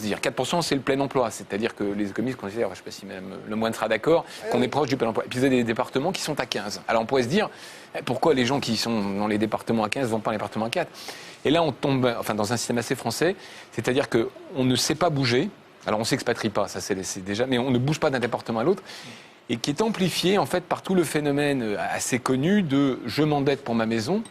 dire. 4%, c'est le plein emploi. C'est-à-dire que les économistes considèrent, je ne sais pas si même Le Moine sera d'accord, qu'on est proche du plein emploi. Et puis vous avez des départements qui sont à 15. Alors on pourrait se dire, pourquoi les gens qui sont dans les départements à 15 ne vont pas dans les départements à 4 ? Et là, on tombe dans un système assez français, c'est-à-dire qu'on ne sait pas bouger. Alors on ne s'expatrie pas, ça c'est déjà, mais on ne bouge pas d'un département à l'autre. Et qui est amplifié en fait par tout le phénomène assez connu de je m'endette pour ma maison,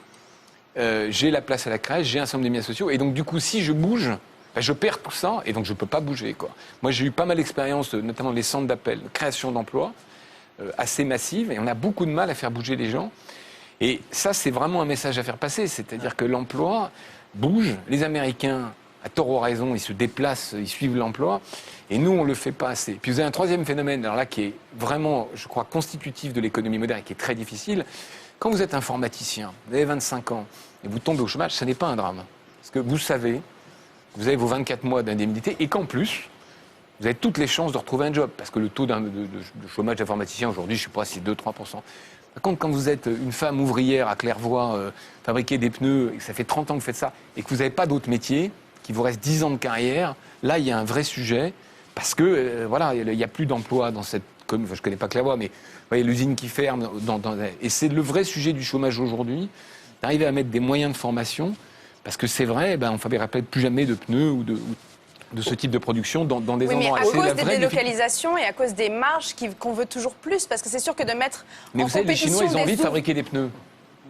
j'ai la place à la crèche, j'ai un certain nombre de biens sociaux, et donc du coup si je bouge, je perds tout ça, et donc je ne peux pas bouger, quoi. Moi j'ai eu pas mal d'expériences, notamment les centres d'appel, création d'emplois, assez massive, et on a beaucoup de mal à faire bouger les gens. Et ça c'est vraiment un message à faire passer, c'est-à-dire que l'emploi bouge, les Américains, à tort ou à raison, ils se déplacent, ils suivent l'emploi, et nous, on ne le fait pas assez. Puis vous avez un troisième phénomène, alors là, qui est vraiment, je crois, constitutif de l'économie moderne et qui est très difficile. Quand vous êtes informaticien, vous avez 25 ans, et vous tombez au chômage, ça n'est pas un drame. Parce que vous savez que vous avez vos 24 mois d'indemnité, et qu'en plus, vous avez toutes les chances de retrouver un job. Parce que le taux de chômage d'informaticien, aujourd'hui, je ne sais pas si c'est 2-3%. Par contre, quand vous êtes une femme ouvrière à Clairvoie, fabriquer des pneus, et que ça fait 30 ans que vous faites ça, et que vous n'avez pas d'autre métier, qu'il vous reste 10 ans de carrière, là, il y a un vrai sujet. Parce que, voilà, il n'y a plus d'emploi dans cette commune. Enfin, je ne connais pas Clairvoie, mais vous voyez, l'usine qui ferme. Et c'est le vrai sujet du chômage aujourd'hui, d'arriver à mettre des moyens de formation. Parce que c'est vrai, on ne fabriquera peut-être plus jamais de pneus ou de ce type de production dans des endroits. Mais à cause des délocalisations et à cause des marges qu'on veut toujours plus. Parce que c'est sûr que de mettre mais en vous savez, les Chinois, ils ont envie de fabriquer des pneus.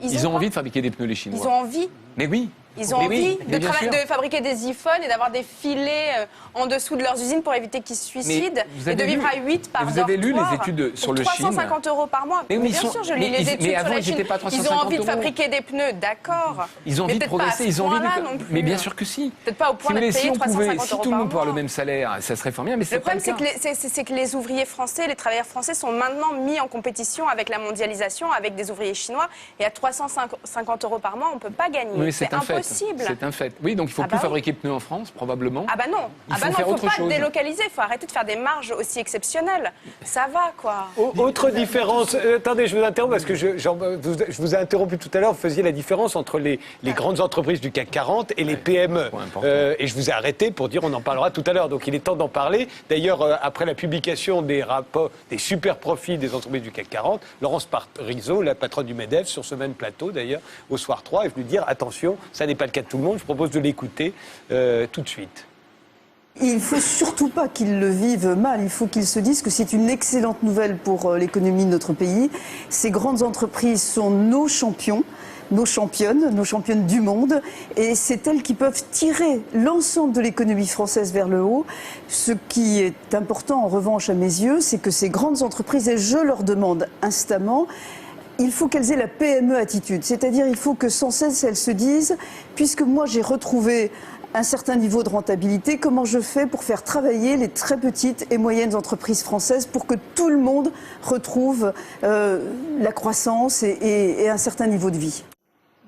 Ils ont envie de fabriquer des pneus, les Chinois. Ils ont envie. Mais oui. Ils ont envie de fabriquer des iPhones et d'avoir des filets en dessous de leurs usines pour éviter qu'ils se suicident et de vivre à 8 par dortoir. Vous avez lu les études sur le Chine ? 350 € par mois. Mais bien sûr, je lis les études sur la Chine. Ils ont envie de fabriquer des pneus, d'accord. Ils ont envie de progresser, ils ont envie de... Mais bien sûr que si. Peut-être pas au point de payer 350 € par mois. Si tout le monde pouvait avoir le même salaire, ça serait formidable, mais c'est pas le cas. Le problème, c'est que les ouvriers français, les travailleurs français sont maintenant mis en compétition avec la mondialisation, avec des ouvriers chinois. Et à 350 € par mois, on ne peut pas gagner. C'est impossible. C'est un fait. Oui, donc il ne faut plus fabriquer de pneus en France, probablement. Ah bah non, il ne faut pas délocaliser, il faut arrêter de faire des marges aussi exceptionnelles. Ça va, quoi. Autre différence, attendez, je vous interromps parce que je vous ai interrompu tout à l'heure, vous faisiez la différence entre les grandes entreprises du CAC 40 et les PME. Et je vous ai arrêté pour dire on en parlera tout à l'heure, donc il est temps d'en parler. D'ailleurs, après la publication des rapports, des super profits des entreprises du CAC 40, Laurence Parisot, la patronne du MEDEF, sur ce même plateau d'ailleurs, au Soir 3, est venue dire attention, ça n'est pas le cas de tout le monde, je propose de l'écouter tout de suite. Il ne faut surtout pas qu'ils le vivent mal, il faut qu'ils se disent que c'est une excellente nouvelle pour l'économie de notre pays. Ces grandes entreprises sont nos champions, nos championnes du monde, et c'est elles qui peuvent tirer l'ensemble de l'économie française vers le haut. Ce qui est important en revanche à mes yeux, c'est que ces grandes entreprises, et je leur demande instamment, il faut qu'elles aient la PME attitude, c'est-à-dire il faut que sans cesse elles se disent, puisque moi j'ai retrouvé un certain niveau de rentabilité, comment je fais pour faire travailler les très petites et moyennes entreprises françaises pour que tout le monde retrouve la croissance et un certain niveau de vie.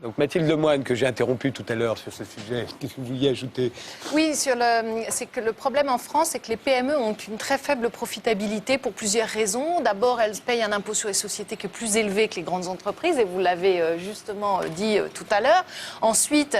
Donc Mathilde Lemoine, que j'ai interrompue tout à l'heure sur ce sujet, qu'est-ce que vous vouliez ajouter ? Oui, c'est que le problème en France, c'est que les PME ont une très faible profitabilité pour plusieurs raisons. D'abord, elles payent un impôt sur les sociétés qui est plus élevé que les grandes entreprises, et vous l'avez justement dit tout à l'heure. Ensuite,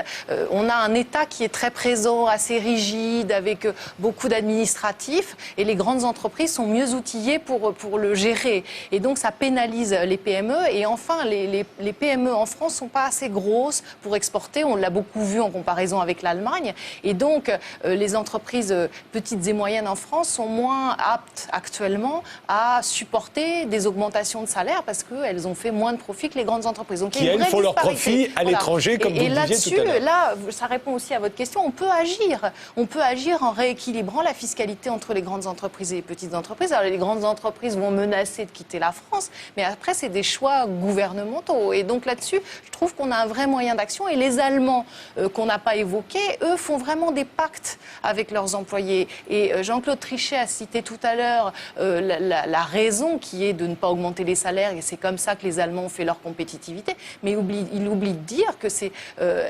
on a un État qui est très présent, assez rigide, avec beaucoup d'administratifs, et les grandes entreprises sont mieux outillées pour le gérer. Et donc, ça pénalise les PME. Et enfin, les PME en France ne sont pas assez grosses pour exporter. On l'a beaucoup vu en comparaison avec l'Allemagne. Et donc, les entreprises petites et moyennes en France sont moins aptes actuellement à supporter des augmentations de salaire parce qu'elles ont fait moins de profit que les grandes entreprises. Donc, qui, elles, font leur profit à l'étranger, comme vous le disiez tout à l'heure. Et là, ça répond aussi à votre question, on peut agir. On peut agir en rééquilibrant la fiscalité entre les grandes entreprises et les petites entreprises. Alors, les grandes entreprises vont menacer de quitter la France, mais après, c'est des choix gouvernementaux. Et donc, là-dessus, je trouve qu'on a un vrai moyen d'action. Et les Allemands, qu'on n'a pas évoqués, eux, font vraiment des pactes avec leurs employés. Et Jean-Claude Trichet a cité tout à l'heure la raison qui est de ne pas augmenter les salaires. Et c'est comme ça que les Allemands ont fait leur compétitivité. Mais il oublie de dire que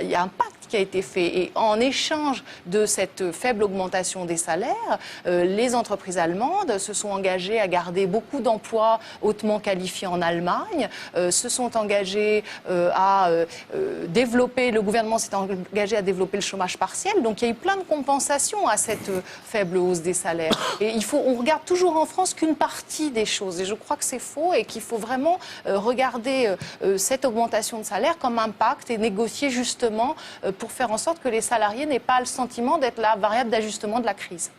il y a un pacte qui a été fait. Et en échange de cette faible augmentation des salaires, les entreprises allemandes se sont engagées à garder beaucoup d'emplois hautement qualifiés en Allemagne, se sont engagées à le gouvernement s'est engagé à développer le chômage partiel. Donc il y a eu plein de compensations à cette faible hausse des salaires. Et on regarde toujours en France qu'une partie des choses. Et je crois que c'est faux et qu'il faut vraiment regarder cette augmentation de salaire comme un pacte et négocier justement pour faire en sorte que les salariés n'aient pas le sentiment d'être la variable d'ajustement de la crise.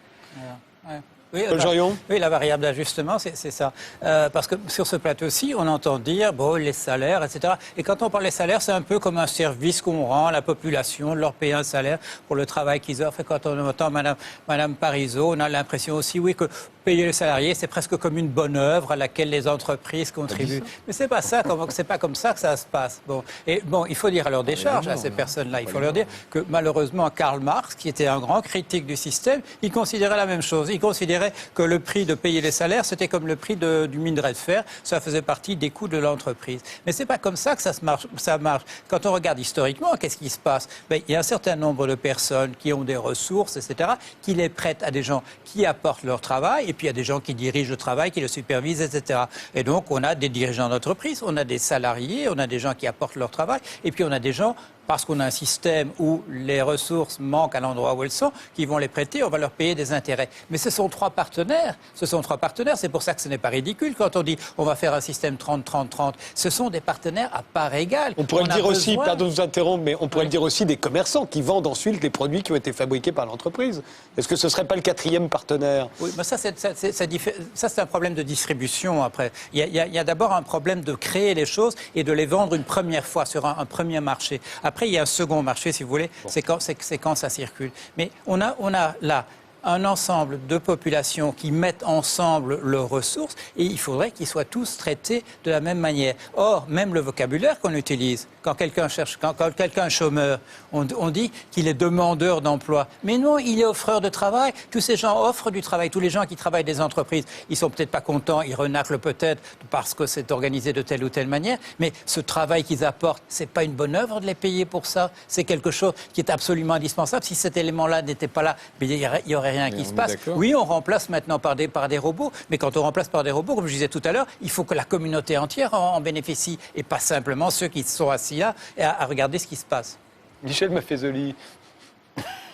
Ouais. Oui, la variable d'ajustement, c'est ça. Parce que sur ce plateau-ci, on entend dire, les salaires, etc. Et quand on parle des salaires, c'est un peu comme un service qu'on rend à la population, de leur payer un salaire pour le travail qu'ils offrent. Et quand on entend Madame Parisot, on a l'impression aussi, oui, que payer les salariés, c'est presque comme une bonne œuvre à laquelle les entreprises contribuent. Mais c'est pas ça, c'est pas comme ça que ça se passe. Il faut dire à leur décharge à ces personnes-là. Il faut leur dire que malheureusement, Karl Marx, qui était un grand critique du système, il considérait la même chose. Il considérait que le prix de payer les salaires, c'était comme le prix du minerai de fer. Ça faisait partie des coûts de l'entreprise. Mais c'est pas comme ça que ça marche. Quand on regarde historiquement, qu'est-ce qui se passe? Il y a un certain nombre de personnes qui ont des ressources, etc., qui les prêtent à des gens qui apportent leur travail, et puis il y a des gens qui dirigent le travail, qui le supervisent, etc. Et donc, on a des dirigeants d'entreprise, on a des salariés, on a des gens qui apportent leur travail, et puis on a des gens, parce qu'on a un système où les ressources manquent à l'endroit où elles sont, qui vont les prêter, on va leur payer des intérêts. Mais ce sont trois partenaires. C'est pour ça que ce n'est pas ridicule quand on dit on va faire un système 30-30-30. Ce sont des partenaires à part égale. On pourrait le dire aussi, pardon de vous interrompre, mais on pourrait le dire aussi des commerçants qui vendent ensuite les produits qui ont été fabriqués par l'entreprise. Est-ce que ce ne serait pas le quatrième partenaire? Oui, mais ça c'est un problème de distribution après. Il y a d'abord un problème de créer les choses et de les vendre une première fois sur un premier marché. Après, il y a un second marché, si vous voulez, c'est quand ça circule. Mais on a là un ensemble de populations qui mettent ensemble leurs ressources et il faudrait qu'ils soient tous traités de la même manière. Or, même le vocabulaire qu'on utilise, quand quelqu'un est chômeur, on dit qu'il est demandeur d'emploi. Mais non, il est offreur de travail. Tous ces gens offrent du travail. Tous les gens qui travaillent des entreprises, ils sont peut-être pas contents, ils renâclent peut-être parce que c'est organisé de telle ou telle manière. Mais ce travail qu'ils apportent, c'est pas une bonne œuvre de les payer pour ça. C'est quelque chose qui est absolument indispensable. Si cet élément-là n'était pas là, il y aurait rien qui se passe. Oui, on remplace maintenant par des robots, mais quand on remplace par des robots, comme je disais tout à l'heure, il faut que la communauté entière en bénéficie et pas simplement ceux qui sont assis là et à regarder ce qui se passe. Michel Maffezoli,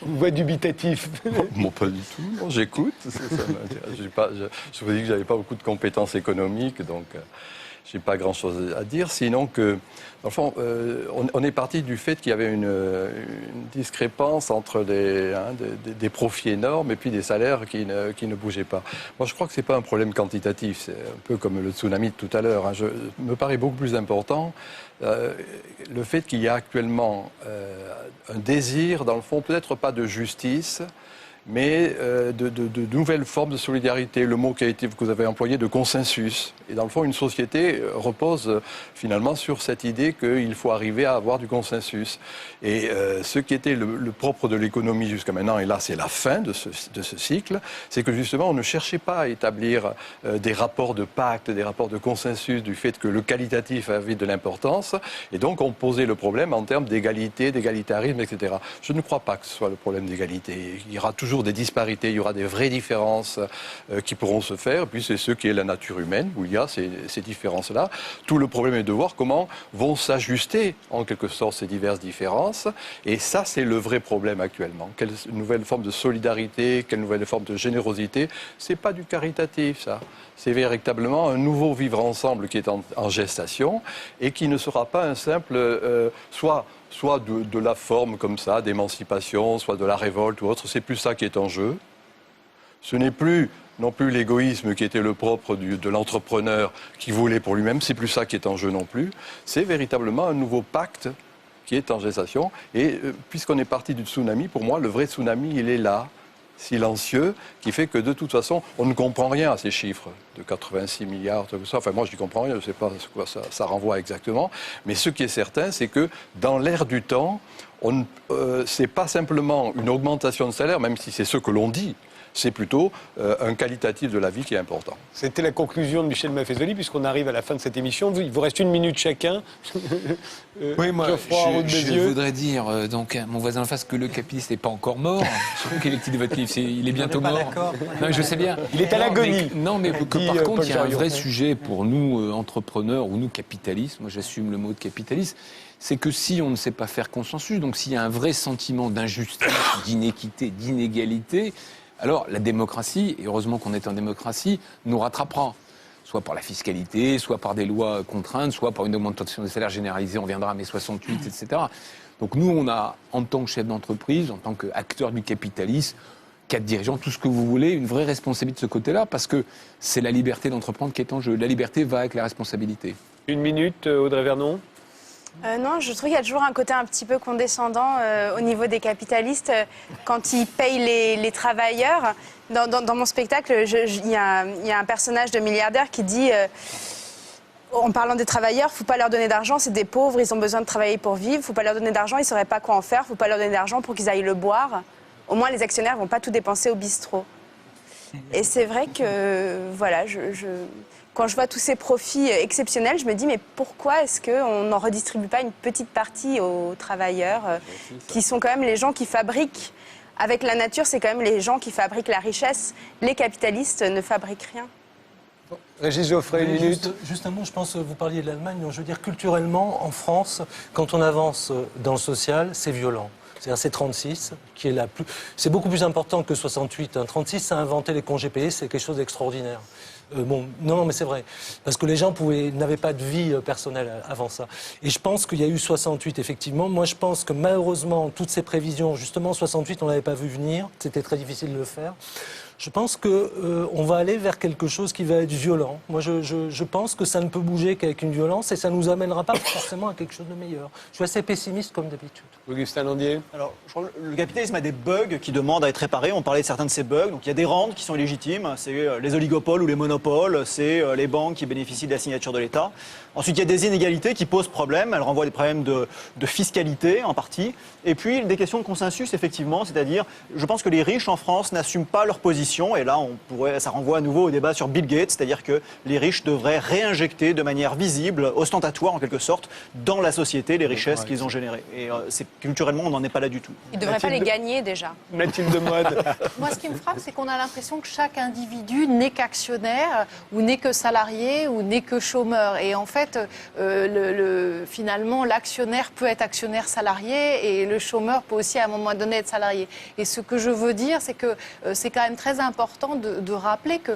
vous voix dubitatif. Bon, pas du tout. Bon, j'écoute. Je vous dis que j'avais pas beaucoup de compétences économiques, donc j'ai pas grand-chose à dire. Sinon que, dans le fond, on est parti du fait qu'il y avait une discrépance entre des profits énormes et puis des salaires qui ne bougeaient pas. Moi, je crois que c'est pas un problème quantitatif. C'est un peu comme le tsunami de tout à l'heure. Me paraît beaucoup plus important le fait qu'il y a actuellement un désir, dans le fond, peut-être pas de justice, mais de nouvelles formes de solidarité. Le mot que vous avez employé, de consensus. Et dans le fond, une société repose finalement sur cette idée qu'il faut arriver à avoir du consensus. Et ce qui était le propre de l'économie jusqu'à maintenant, et là c'est la fin de ce cycle, c'est que justement on ne cherchait pas à établir des rapports de pacte, des rapports de consensus du fait que le qualitatif avait de l'importance. Et donc on posait le problème en termes d'égalité, d'égalitarisme, etc. Je ne crois pas que ce soit le problème d'égalité. Il y aura toujours des disparités, il y aura des vraies différences qui pourront se faire. Et puis c'est ce qui est la nature humaine, où il y a ces différences-là. Tout le problème est de voir comment vont s'ajuster en quelque sorte ces diverses différences. Et ça, c'est le vrai problème actuellement. Quelle nouvelle forme de solidarité, quelle nouvelle forme de générosité. C'est pas du caritatif, ça. C'est véritablement un nouveau vivre ensemble qui est en gestation et qui ne sera pas un simple soit de la forme comme ça, d'émancipation, soit de la révolte ou autre. C'est plus ça qui est en jeu. Ce n'est plus non plus l'égoïsme qui était le propre de l'entrepreneur qui voulait pour lui-même. C'est plus ça qui est en jeu non plus. C'est véritablement un nouveau pacte qui est en gestation. Et puisqu'on est parti du tsunami, pour moi, le vrai tsunami, il est là, silencieux, qui fait que de toute façon, on ne comprend rien à ces chiffres de 86 milliards, tout ça. Enfin, moi, je n'y comprends rien, je ne sais pas ce quoi ça renvoie exactement. Mais ce qui est certain, c'est que dans l'ère du temps, c'est pas simplement une augmentation de salaire, même si c'est ce que l'on dit. c'est plutôt un qualitatif de la vie qui est important. C'était la conclusion de Michel Maffezoli, puisqu'on arrive à la fin de cette émission. Il vous reste 1 minute chacun. Oui, moi, je voudrais voudrais dire donc à mon voisin en face que le capitaliste n'est pas encore mort. Je trouve qu'il est le titre de votre livre, il est bientôt mort. Non, je sais bien. Il est à l'agonie. Non, mais que, par contre, il y a un vrai sujet pour nous, entrepreneurs, ou nous, capitalistes, moi j'assume le mot de capitaliste, c'est que si on ne sait pas faire consensus, donc s'il y a un vrai sentiment d'injustice, d'inéquité, d'inégalité, alors la démocratie, et heureusement qu'on est en démocratie, nous rattrapera. Soit par la fiscalité, soit par des lois contraintes, soit par une augmentation des salaires généralisée, on viendra à mai 68, etc. Donc nous, on a, en tant que chef d'entreprise, en tant qu'acteur du capitalisme, 4 dirigeants, tout ce que vous voulez, une vraie responsabilité de ce côté-là, parce que c'est la liberté d'entreprendre qui est en jeu. La liberté va avec la responsabilité. 1 minute, Audrey Vernon. Non, je trouve qu'il y a toujours un côté un petit peu condescendant au niveau des capitalistes quand ils payent les travailleurs. Dans mon spectacle, il y a un personnage de milliardaire qui dit, en parlant des travailleurs, il ne faut pas leur donner d'argent, c'est des pauvres, ils ont besoin de travailler pour vivre, il ne faut pas leur donner d'argent, ils ne sauraient pas quoi en faire, il ne faut pas leur donner d'argent pour qu'ils aillent le boire. Au moins, les actionnaires ne vont pas tout dépenser au bistrot. Et c'est vrai que, voilà, quand je vois tous ces profits exceptionnels, je me dis, mais pourquoi est-ce qu'on n'en redistribue pas une petite partie aux travailleurs, qui sont quand même les gens qui fabriquent, avec la nature, c'est quand même les gens qui fabriquent la richesse. Les capitalistes ne fabriquent rien. Régis Geoffrey, 1 minute. Juste un mot, je pense, vous parliez de l'Allemagne, donc je veux dire, culturellement, en France, quand on avance dans le social, c'est violent. C'est 36, qui est la plus... C'est beaucoup plus important que 68. 36, ça a inventé les congés payés, c'est quelque chose d'extraordinaire. Non, mais c'est vrai. Parce que les gens n'avaient pas de vie personnelle avant ça. Et je pense qu'il y a eu 68, effectivement. Moi, je pense que malheureusement, toutes ces prévisions, justement, 68, on ne l'avait pas vu venir. C'était très difficile de le faire. Je pense qu'on va aller vers quelque chose qui va être violent. Moi, je pense que ça ne peut bouger qu'avec une violence et ça ne nous amènera pas forcément à quelque chose de meilleur. Je suis assez pessimiste comme d'habitude. Augustin Landier. Alors, je crois que le capitalisme a des bugs qui demandent à être réparés. On parlait de certains de ces bugs. Donc, il y a des rentes qui sont illégitimes. C'est les oligopoles ou les monopoles. C'est les banques qui bénéficient de la signature de l'État. Ensuite, il y a des inégalités qui posent problème. Elles renvoient à des problèmes de fiscalité, en partie. Et puis, des questions de consensus, effectivement. C'est-à-dire, je pense que les riches en France n'assument pas leur position. Et là, ça renvoie à nouveau au débat sur Bill Gates. C'est-à-dire que les riches devraient réinjecter de manière visible, ostentatoire en quelque sorte, dans la société les richesses qu'ils ont générées. Et culturellement, on n'en est pas là du tout. Ils ne devraient pas les gagner déjà. Mathilde Moide. Moi, ce qui me frappe, c'est qu'on a l'impression que chaque individu n'est qu'actionnaire, ou n'est que salarié, ou n'est que chômeur. Et en fait, finalement, l'actionnaire peut être actionnaire salarié et le chômeur peut aussi à un moment donné être salarié. Et ce que je veux dire, c'est que c'est quand même très important de rappeler que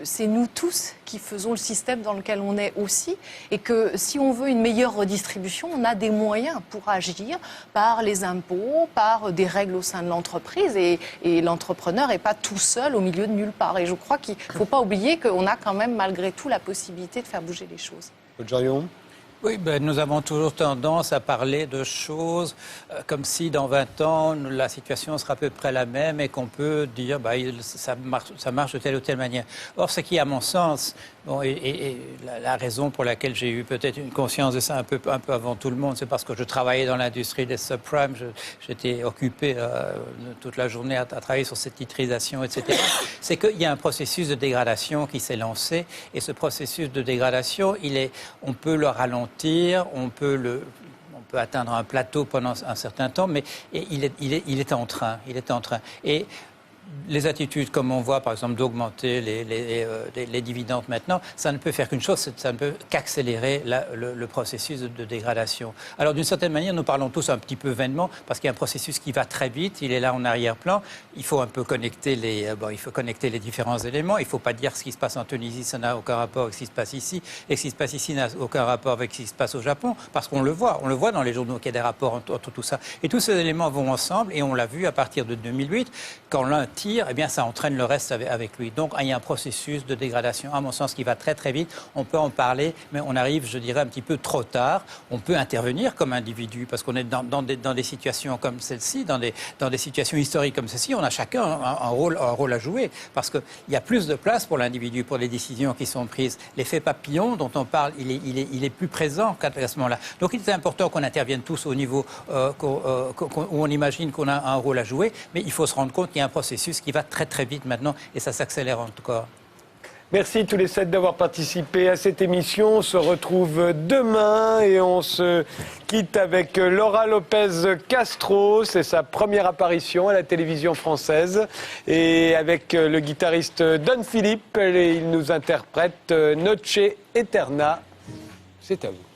c'est nous tous qui faisons le système dans lequel on est aussi, et que si on veut une meilleure redistribution, on a des moyens pour agir par les impôts, par des règles au sein de l'entreprise, et l'entrepreneur n'est pas tout seul au milieu de nulle part. Et je crois qu'il ne faut pas oublier qu'on a quand même malgré tout la possibilité de faire bouger les choses. Oui, nous avons toujours tendance à parler de choses comme si dans 20 ans, la situation sera à peu près la même et qu'on peut dire ça marche de telle ou telle manière. Or, ce qui, à mon sens, et la raison pour laquelle j'ai eu peut-être une conscience de ça un peu avant tout le monde, c'est parce que je travaillais dans l'industrie des subprimes, j'étais occupé toute la journée à travailler sur cette titrisation, etc. C'est qu'il y a un processus de dégradation qui s'est lancé, et ce processus de dégradation, on peut le ralentir. On peut atteindre un plateau pendant un certain temps, mais il est en train. Et les attitudes, comme on voit par exemple d'augmenter les dividendes maintenant, ça ne peut faire qu'une chose, ça ne peut qu'accélérer le processus de dégradation. Alors d'une certaine manière, nous parlons tous un petit peu vainement, parce qu'il y a un processus qui va très vite, il est là en arrière-plan, il faut un peu connecter les différents éléments, il ne faut pas dire ce qui se passe en Tunisie, ça n'a aucun rapport avec ce qui se passe ici, et ce qui se passe ici n'a aucun rapport avec ce qui se passe au Japon, parce qu'on le voit dans les journaux qu'il y a des rapports entre tout ça. Et tous ces éléments vont ensemble, et on l'a vu à partir de 2008, quand l'un tire, eh bien, ça entraîne le reste avec lui. Donc, il y a un processus de dégradation, à mon sens, qui va très, très vite. On peut en parler, mais on arrive, je dirais, un petit peu trop tard. On peut intervenir comme individu, parce qu'on est dans des situations comme celle-ci, dans des situations historiques comme celle-ci. On a chacun un rôle à jouer, parce qu'il y a plus de place pour l'individu, pour les décisions qui sont prises. L'effet papillon dont on parle, il est plus présent qu'à ce moment-là. Donc, il est important qu'on intervienne tous au niveau où on imagine qu'on a un rôle à jouer, mais il faut se rendre compte qu'il y a un processus processus qui va très très vite maintenant et ça s'accélère encore. Merci tous les 7 d'avoir participé à cette émission. On se retrouve demain et on se quitte avec Laura Lopez Castro. C'est sa première apparition à la télévision française. Et avec le guitariste Don Philippe, il nous interprète Noche Eterna. C'est à vous.